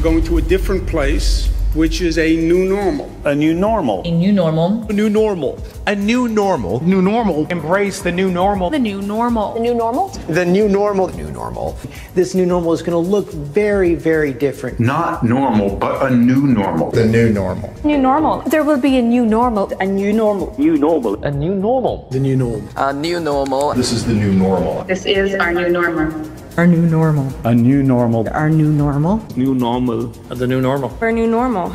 We're going to a different place, which is a new normal. A new normal. A new normal. A new normal. A new normal. New normal. Embrace the new normal. The new normal. The new normal. The new normal. New normal. This new normal is going to look very, very different. Not normal, but a new normal. The new normal. New normal. There will be a new normal. A new normal. New normal. A new normal. The new normal. A new normal. This is the new normal. This is our new normal. Our new normal. A new normal. Our new normal. New normal. The new normal. Our new normal.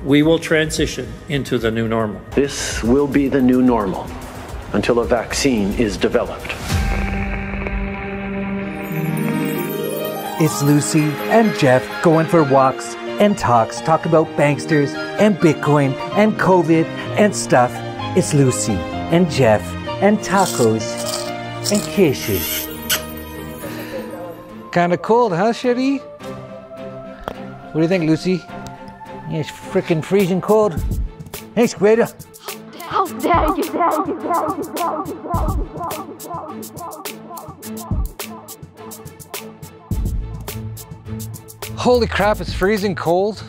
We will transition into the new normal. This will be the new normal until a vaccine is developed. It's Lucy and Jeff going for walks and talks, talk about banksters and Bitcoin and COVID and stuff. It's Lucy and Jeff and tacos and kisses. Kinda cold, huh, Shetty? What do you think, Lucy? Yeah, it's frickin' freezing cold. Thanks, Greta. How dare you, Holy crap, it's freezing cold.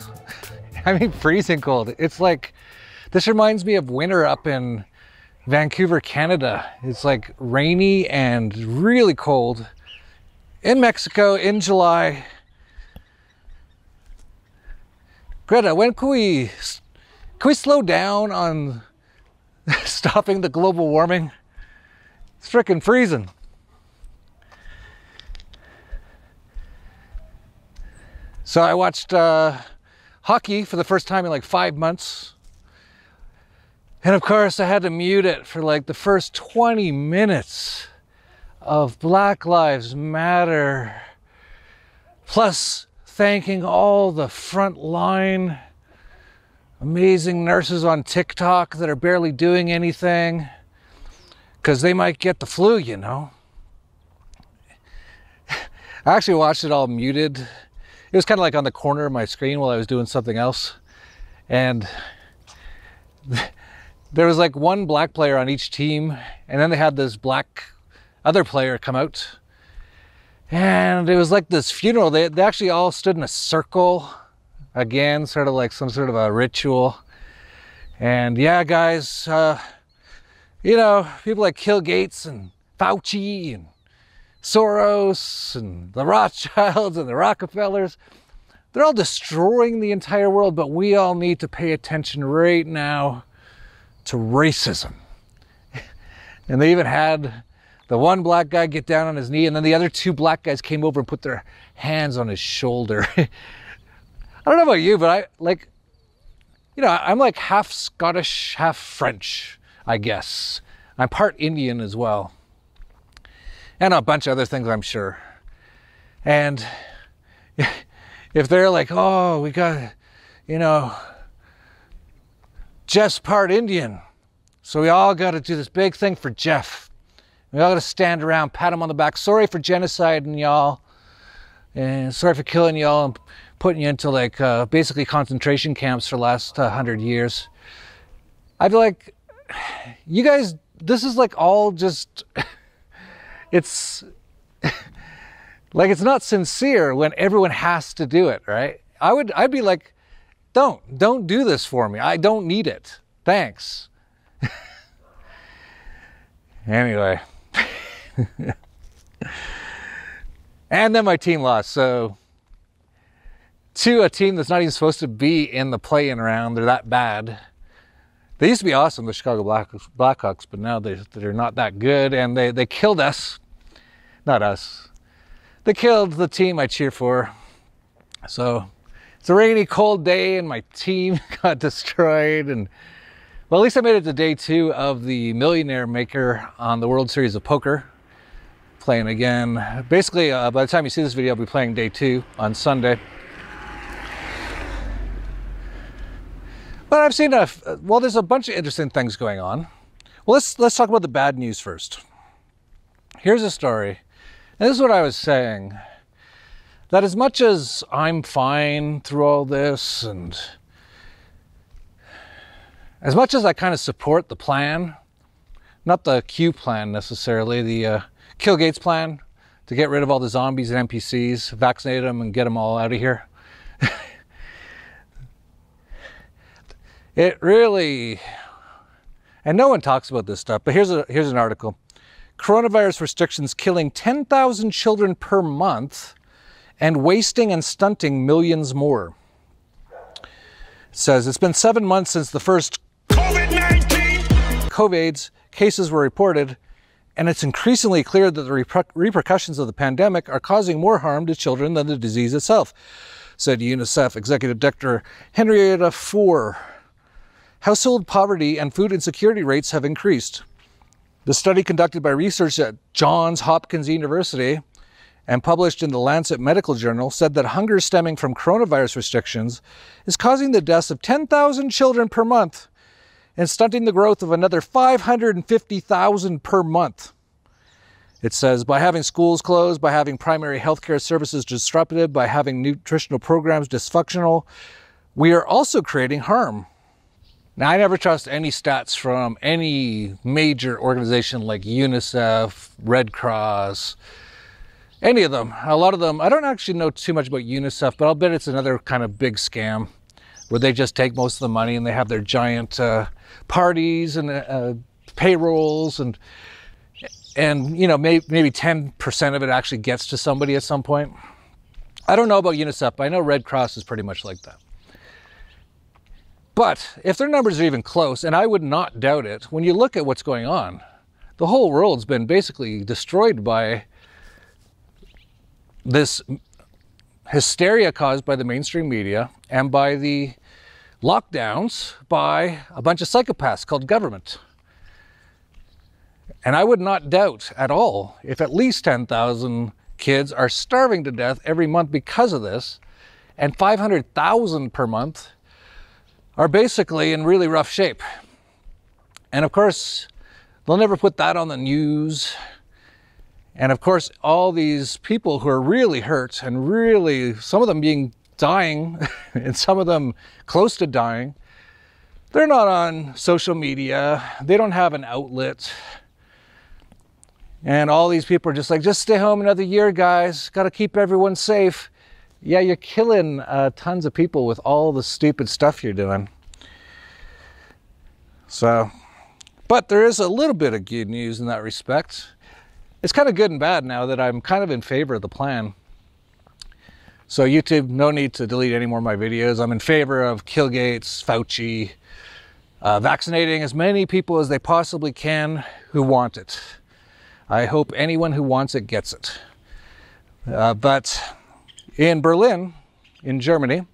I mean, freezing cold. It's like, this reminds me of winter up in Vancouver, Canada. It's like rainy and really cold. In Mexico, in July. Greta, when can we slow down on stopping the global warming? It's frickin' freezing. So I watched hockey for the first time in like 5 months. And of course I had to mute it for like the first 20 minutes of Black Lives Matter. Plus thanking all the frontline amazing nurses on TikTok that are barely doing anything because they might get the flu, you know. I actually watched it all muted. It was kind of like on the corner of my screen while I was doing something else. And there was like one black player on each team, and then they had this black other player come out. And it was like this funeral. They actually all stood in a circle again, sort of like some sort of a ritual. And yeah, guys, you know, people like Bill Gates and Fauci and Soros and the Rothschilds and the Rockefellers, they're all destroying the entire world, but we all need to pay attention right now to racism. And they even had the one black guy get down on his knee, and then the other two black guys came over and put their hands on his shoulder. I don't know about you, but I like, you know, I'm like half Scottish, half French, I guess. I'm part Indian as well. And a bunch of other things, I'm sure. And if they're like, oh, we got, you know, Jeff's part Indian, so we all got to do this big thing for Jeff. We all got to stand around, pat him on the back. Sorry for genociding y'all, and sorry for killing y'all and putting you into like basically concentration camps for the last 100 years. I'd be like, you guys, this is like all just, it's like, it's not sincere when everyone has to do it, right? I'd be like, don't do this for me. I don't need it. Thanks. Anyway. And then my team lost, so to a team that's not even supposed to be in the play-in round. They're that bad. They used to be awesome, the Chicago Blackhawks, but now they're not that good, and they killed us. Not us. They killed the team I cheer for. So it's a rainy, cold day, and my team got destroyed. And well, at least I made it to day 2 of the Millionaire Maker on the World Series of Poker. Playing again. Basically, by the time you see this video, I'll be playing day 2 on Sunday. But I've seen well, there's a bunch of interesting things going on. Well, let's talk about the bad news first. Here's a story, and this is what I was saying, that as much as I'm fine through all this, and as much as I kind of support the plan, not the Q plan necessarily, the Kill Gates plan to get rid of all the zombies and NPCs, vaccinate them and get them all out of here. It really, and no one talks about this stuff, but here's an article. Coronavirus restrictions killing 10,000 children per month and wasting and stunting millions more. It says it's been 7 months since the first COVID cases were reported, and it's increasingly clear that the repercussions of the pandemic are causing more harm to children than the disease itself, said UNICEF Executive Director Henrietta Fore. Household poverty and food insecurity rates have increased. The study, conducted by research at Johns Hopkins University and published in the Lancet Medical Journal, said that hunger stemming from coronavirus restrictions is causing the deaths of 10,000 children per month and stunting the growth of another 550,000 per month. It says, by having schools closed, by having primary healthcare services disrupted, by having nutritional programs dysfunctional, we are also creating harm. Now, I never trust any stats from any major organization like UNICEF, Red Cross, any of them. A lot of them, I don't actually know too much about UNICEF, but I'll bet it's another kind of big scam where they just take most of the money and they have their giant parties and payrolls and you know, maybe 10% of it actually gets to somebody at some point. I don't know about UNICEF, but I know Red Cross is pretty much like that. But if their numbers are even close, and I would not doubt it, when you look at what's going on, the whole world's been basically destroyed by this hysteria caused by the mainstream media and by the lockdowns by a bunch of psychopaths called government. And I would not doubt at all if at least 10,000 kids are starving to death every month because of this, and 500,000 per month are basically in really rough shape. And of course, they'll never put that on the news. And of course, all these people who are really hurt and really, some of them dying and some of them close to dying, they're not on social media. They don't have an outlet. And all these people are just like, just stay home another year, guys. Got to keep everyone safe. Yeah, you're killing tons of people with all the stupid stuff you're doing. So, but there is a little bit of good news in that respect. It's kind of good and bad now that I'm kind of in favor of the plan. So YouTube, no need to delete any more of my videos. I'm in favor of Bill Gates, Fauci, vaccinating as many people as they possibly can who want it. I hope anyone who wants it gets it. But in Berlin, in Germany,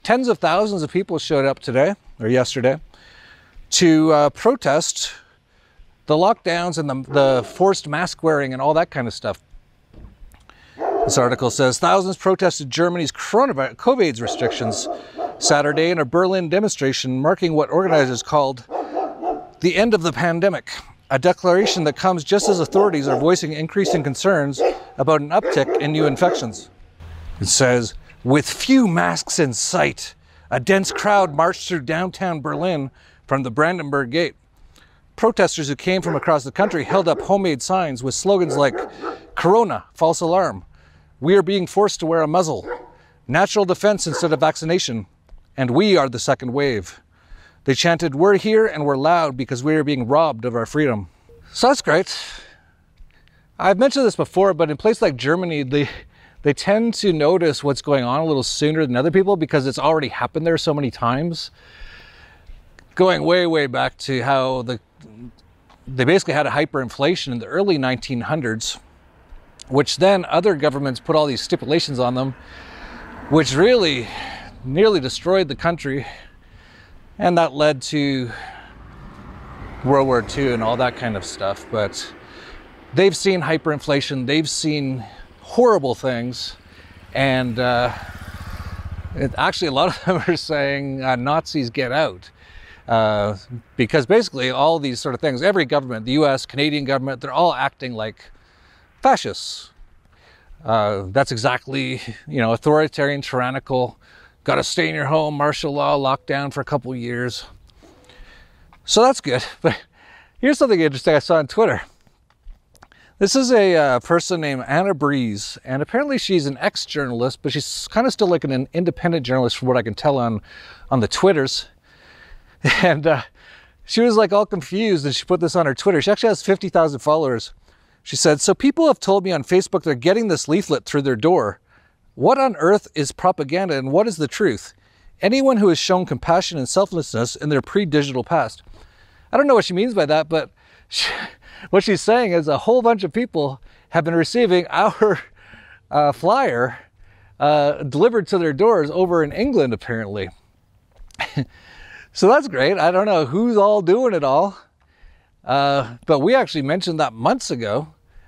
tens of thousands of people showed up today, or yesterday, to protest the lockdowns and the forced mask wearing and all that kind of stuff. This article says thousands protested Germany's COVID restrictions Saturday in a Berlin demonstration marking what organizers called the end of the pandemic, a declaration that comes just as authorities are voicing increasing concerns about an uptick in new infections. It says, with few masks in sight, a dense crowd marched through downtown Berlin from the Brandenburg Gate. Protesters who came from across the country held up homemade signs with slogans like, Corona, false alarm, we are being forced to wear a muzzle, natural defense instead of vaccination, and we are the second wave. They chanted, we're here and we're loud because we are being robbed of our freedom. So that's great. I've mentioned this before, but in places like Germany, they tend to notice what's going on a little sooner than other people because it's already happened there so many times. Going way, way back to how they basically had a hyperinflation in the early 1900s, which then other governments put all these stipulations on them, which really nearly destroyed the country. And that led to World War II and all that kind of stuff. But they've seen hyperinflation, they've seen horrible things. And actually a lot of them are saying Nazis get out. Because basically all these sort of things, every government, the US, Canadian government, they're all acting like fascists. That's exactly, authoritarian, tyrannical, got to stay in your home, martial law, lockdown for a couple of years. So that's good. But here's something interesting I saw on Twitter. This is a person named Anna Breeze, and apparently she's an ex-journalist, but she's kind of still like an independent journalist from what I can tell on the Twitters. And she was like all confused, and she put this on her Twitter. She actually has 50,000 followers. She said, "So people have told me on Facebook they're getting this leaflet through their door. What on earth is propaganda and what is the truth? Anyone who has shown compassion and selflessness in their pre-digital past." I don't know what she means by that, but what she's saying is a whole bunch of people have been receiving our flyer delivered to their doors over in England, apparently. So that's great. I don't know who's all doing it all, but we actually mentioned that months ago.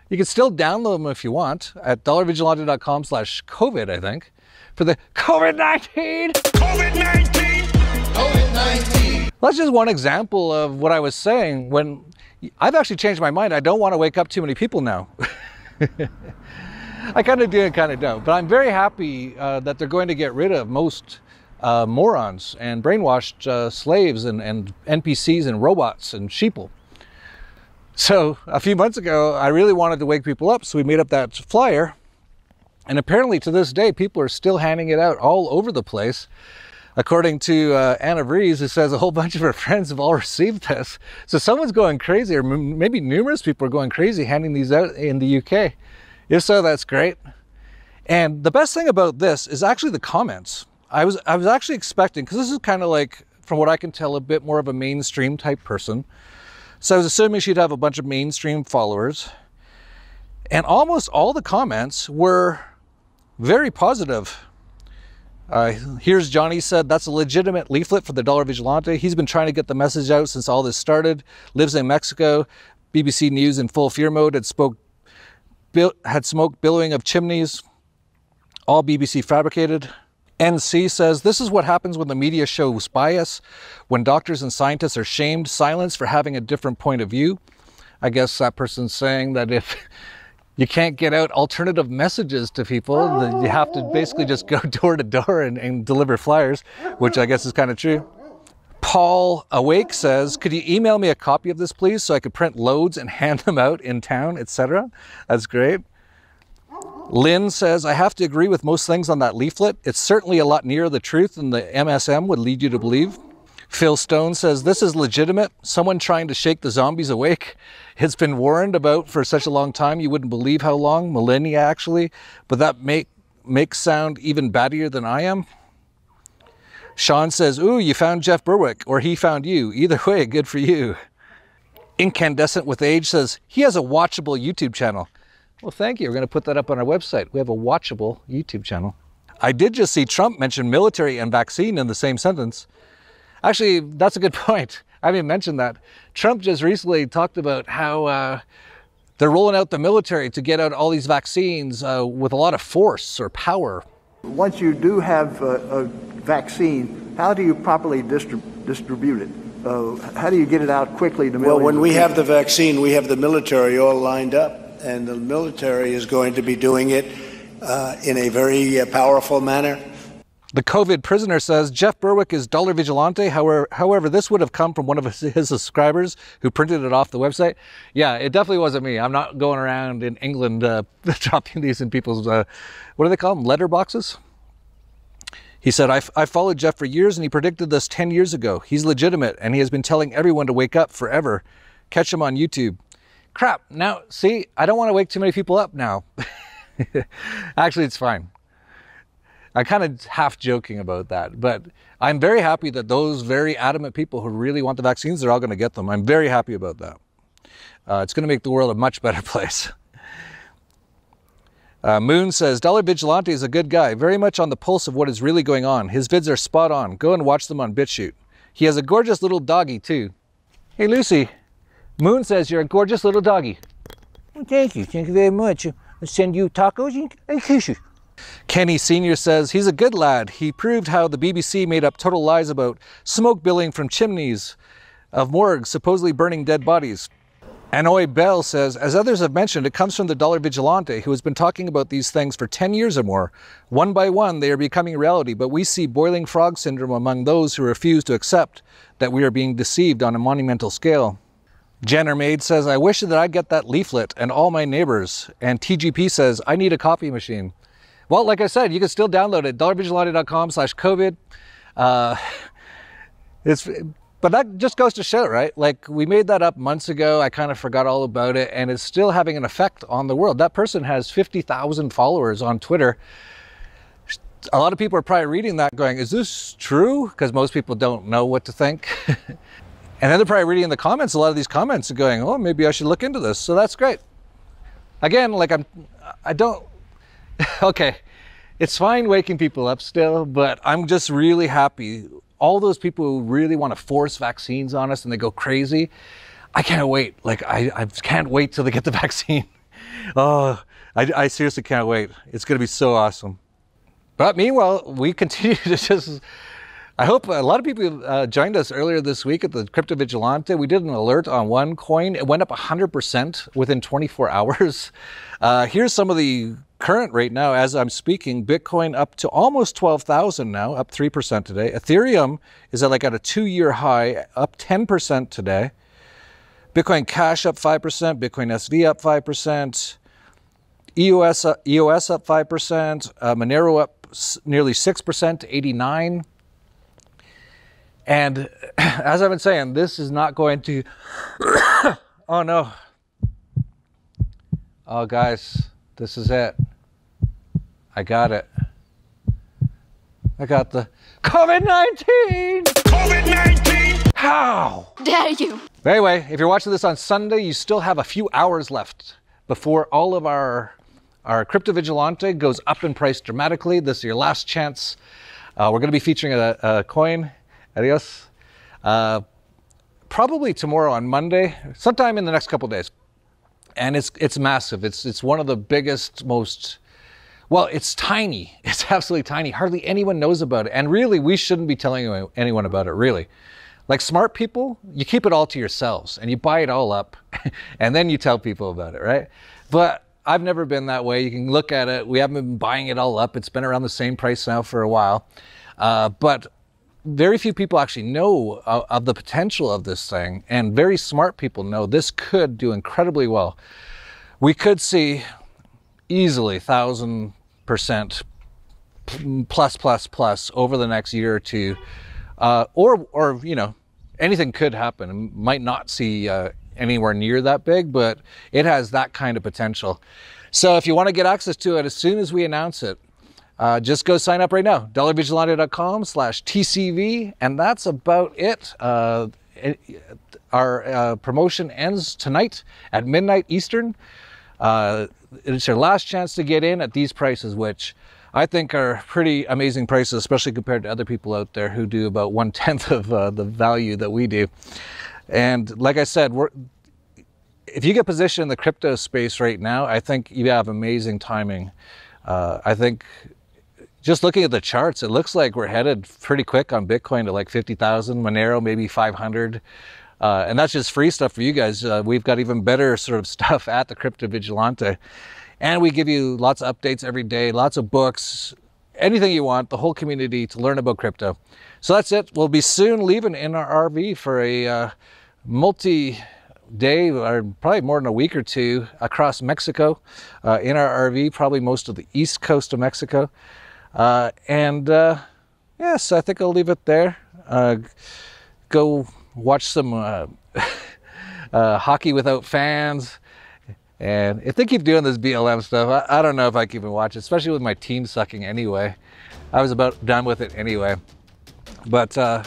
You can still download them if you want at dollarvigilante.com/COVID, I think, for the COVID-19. COVID-19. COVID-19. That's just one example of what I was saying when I've actually changed my mind. I don't want to wake up too many people now. I kind of do and kind of don't, but I'm very happy that they're going to get rid of most morons and brainwashed slaves and NPCs and robots and sheeple. So a few months ago, I really wanted to wake people up, so we made up that flyer. And apparently to this day, people are still handing it out all over the place. According to Anna Vries, who says a whole bunch of her friends have all received this. So someone's going crazy, or maybe numerous people are going crazy handing these out in the UK. If so, that's great. And the best thing about this is actually the comments. I was actually expecting, because this is kind of like, from what I can tell, a bit more of a mainstream type person. So I was assuming she'd have a bunch of mainstream followers. And almost all the comments were very positive. Here's Johnny said, "That's a legitimate leaflet for the Dollar Vigilante. He's been trying to get the message out since all this started. Lives in Mexico. BBC News in full fear mode. Had smoke billowing of chimneys. All BBC fabricated." NC says, "This is what happens when the media shows bias, when doctors and scientists are shamed, silenced for having a different point of view." I guess that person's saying that if you can't get out alternative messages to people, then you have to basically just go door to door and deliver flyers, which I guess is kind of true. Paul Awake says, "Could you email me a copy of this, please, so I could print loads and hand them out in town, etc." That's great. Lynn says, "I have to agree with most things on that leaflet. It's certainly a lot nearer the truth than the MSM would lead you to believe." Phil Stone says, "This is legitimate. Someone trying to shake the zombies awake. It's been warned about for such a long time. You wouldn't believe how long, millennia actually. But that makes sound even battier than I am." Sean says, "Ooh, you found Jeff Berwick, or he found you. Either way, good for you." Incandescent with Age says, "He has a watchable YouTube channel." Well, thank you. We're going to put that up on our website. We have a watchable YouTube channel. I did just see Trump mention military and vaccine in the same sentence. Actually, that's a good point. I didn't mention that. Trump just recently talked about how they're rolling out the military to get out all these vaccines with a lot of force or power. Once you do have a vaccine, how do you properly distribute it? How do you get it out quickly to millions? Well, when we have the vaccine, we have the military all lined up. And the military is going to be doing it in a very powerful manner. The COVID prisoner says, "Jeff Berwick is Dollar Vigilante. However, this would have come from one of his subscribers who printed it off the website." Yeah, it definitely wasn't me. I'm not going around in England dropping these in people's, what do they call them, letterboxes? He said, I followed Jeff for years and he predicted this 10 years ago. He's legitimate and he has been telling everyone to wake up forever. Catch him on YouTube." Crap. Now, see, I don't want to wake too many people up now. Actually, it's fine. I'm kind of half joking about that, but I'm very happy that those very adamant people who really want the vaccines, they're all going to get them. I'm very happy about that. It's going to make the world a much better place. Moon says, "Dollar Vigilante is a good guy, very much on the pulse of what is really going on. His vids are spot on. Go and watch them on BitChute. He has a gorgeous little doggy too." Hey, Lucy. Moon says, "You're a gorgeous little doggy." Well, thank you. Thank you very much. I'll send you tacos and kiss you. Kenny Sr. says, "He's a good lad. He proved how the BBC made up total lies about smoke billing from chimneys of morgues supposedly burning dead bodies." Anoy Bell says, "As others have mentioned, it comes from the Dollar Vigilante, who has been talking about these things for 10 years or more. One by one, they are becoming reality, but we see boiling frog syndrome among those who refuse to accept that we are being deceived on a monumental scale." Jenner Maid says, "I wish that I get that leaflet and all my neighbors." And TGP says, "I need a copy machine." Well, like I said, you can still download it, dollarvigilante.com/COVID. It's But that just goes to show, right? Like, we made that up months ago. I kind of forgot all about it, and it's still having an effect on the world. That person has 50,000 followers on Twitter. A lot of people are probably reading that going, is this true? Because most people don't know what to think. And then they're probably reading the comments, a lot of these comments are going, oh, maybe I should look into this. So that's great. Again, like I don't, okay, it's fine waking people up still, but I'm just really happy. All those people who really want to force vaccines on us and they go crazy, I can't wait. Like, I can't wait till they get the vaccine. Oh, I seriously can't wait. It's going to be so awesome. But meanwhile, we continue to just, I hope a lot of people joined us earlier this week at the Crypto Vigilante. We did an alert on one coin. It went up 100% within 24 hours. Here's some of the current rate now as I'm speaking. Bitcoin up to almost 12,000 now, up 3% today. Ethereum is at a 2-year high, up 10% today. Bitcoin Cash up 5%, Bitcoin SD up 5%, EOS up 5%, Monero up nearly 6% to 89. And as I've been saying, this is not going to, oh no. Oh guys, this is it. I got it. I got the COVID-19! COVID-19! How? Dare you? But anyway, if you're watching this on Sunday, you still have a few hours left before all of our Crypto Vigilante goes up in price dramatically. This is your last chance. We're going to be featuring a coin. Adios. Probably tomorrow on Monday, sometime in the next couple of days. And it's massive. It's one of the biggest, most, well, it's tiny. It's absolutely tiny. Hardly anyone knows about it. And really, we shouldn't be telling anyone about it, really. Like smart people, you keep it all to yourselves and you buy it all up and then you tell people about it, right? But I've never been that way. You can look at it. We haven't been buying it all up. It's been around the same price now for a while. But very few people actually know of the potential of this thing, and very smart people know this could do incredibly well. We could see easily 1,000% plus over the next year or two, or you know, anything could happen. Might not see anywhere near that big, but it has that kind of potential. So if you want to get access to it as soon as we announce it, just go sign up right now, dollarvigilante.com/TCV, and that's about it. Our promotion ends tonight at midnight Eastern. It's your last chance to get in at these prices, which I think are pretty amazing prices, especially compared to other people out there who do about 1/10 of the value that we do. And like I said, if you get positioned in the crypto space right now, I think you have amazing timing. I think just looking at the charts, it looks like we're headed pretty quick on Bitcoin to like 50,000, Monero maybe 500. And that's just free stuff for you guys. We've got even better sort of stuff at the Crypto Vigilante. And we give you lots of updates every day, lots of books, anything you want, the whole community to learn about crypto. So that's it. We'll be soon leaving in our RV for a multi-day, or probably more than a week or two, across Mexico in our RV, probably most of the east coast of Mexico. Yes, I think I'll leave it there. Go watch some hockey without fans. And if they keep doing this BLM stuff, I don't know if I can even watch it, especially with my team sucking anyway. I was about done with it anyway. But I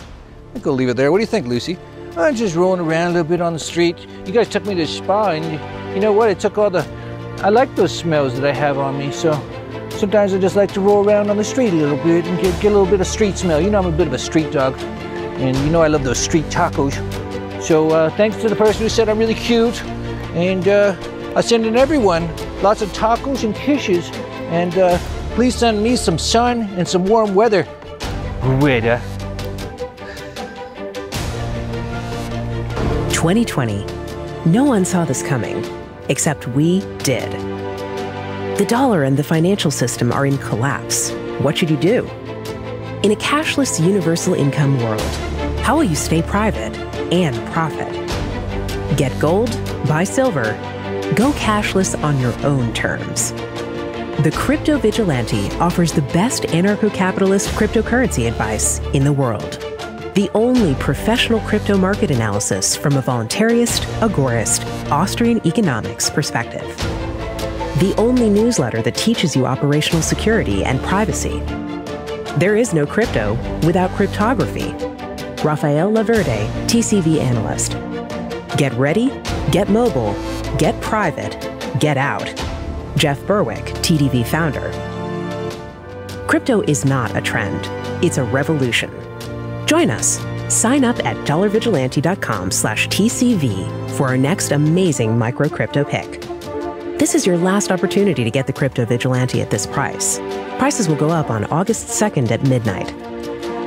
think I'll leave it there. What do you think, Lucy? I'm just rolling around a little bit on the street. You guys took me to the spa, and you know what? It took all I like those smells that I have on me, so sometimes I just like to roll around on the street a little bit and get a little bit of street smell. You know, I'm a bit of a street dog, and you know I love those street tacos. So thanks to the person who said I'm really cute, and I send in everyone lots of tacos and kisses, and please send me some sun and some warm weather. 2020. No one saw this coming, except we did. The dollar and the financial system are in collapse. What should you do? In a cashless universal income world, how will you stay private and profit? Get gold, buy silver, go cashless on your own terms. The Crypto Vigilante offers the best anarcho-capitalist cryptocurrency advice in the world. The only professional crypto market analysis from a voluntarist, agorist, Austrian economics perspective. The only newsletter that teaches you operational security and privacy. There is no crypto without cryptography. Rafael Laverde, TCV analyst. Get ready, get mobile, get private, get out. Jeff Berwick, TDV founder. Crypto is not a trend, it's a revolution. Join us. Sign up at dollarvigilante.com/TCV for our next amazing micro crypto pick. This is your last opportunity to get the Crypto Vigilante at this price. Prices will go up on August 2nd at midnight.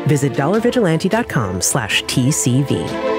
Visit dollarvigilante.com/TCV.